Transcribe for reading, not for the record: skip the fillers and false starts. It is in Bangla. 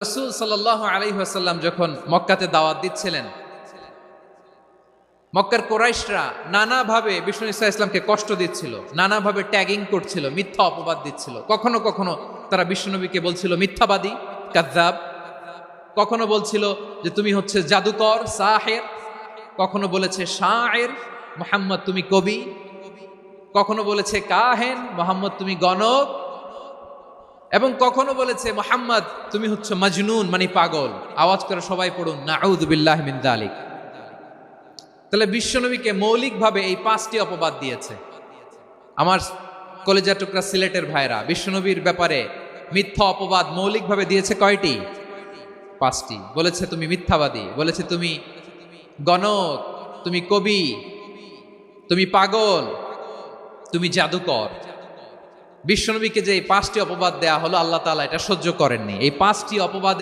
রাসূল সাল্লাল্লাহু আলাইহি ওয়াসাল্লাম যখন মক্কাতে দাওয়াত দিচ্ছিলেন, মক্কার কুরাইশরা নানাভাবে বিষ্ণু ঈসা ইসলামকে কষ্ট দিচ্ছিল, নানাভাবে ট্যাগিং করছিল, মিথ্যা অপবাদ দিচ্ছিল। কখনো কখনো তারা বিশ্বনবীকে বলছিল মিথ্যাবাদী, কাযযাব। কখনো বলছিল যে তুমি হচ্ছে জাদুকর, সাহের। কখনো বলেছে শায়ের, মুহাম্মদ তুমি কবি। কখনো বলেছে কাহেন, মুহাম্মদ তুমি গণক। এবং কখনো বলেছে মুহাম্মদ তুমি হচ্ছে মাজনুন, মানে পাগল। আওয়াজ করে সবাই পড়ুন নাউযু বিল্লাহি মিন যালিক। তাহলে বিশ্বনবীকে মৌলিকভাবে এই 5টি অপবাদ দিয়েছে। আমার কলেজা টুকরা সিলেটের ভাইরা, বিশ্বনবীর ব্যাপারে মিথ্যা অপবাদ মৌলিকভাবে দিয়েছে কয়টি? 5টি। বলেছে তুমি মিথ্যাবাদী, বলেছে তুমি গণক, তুমি কবি, তুমি পাগল, তুমি জাদুকর। বিশ্বনবীকে যে এই 5টি অপবাদ দেয়া হলো, আল্লাহ তাআলা এটা সহ্য করেননি। এই 5টি অপবাদ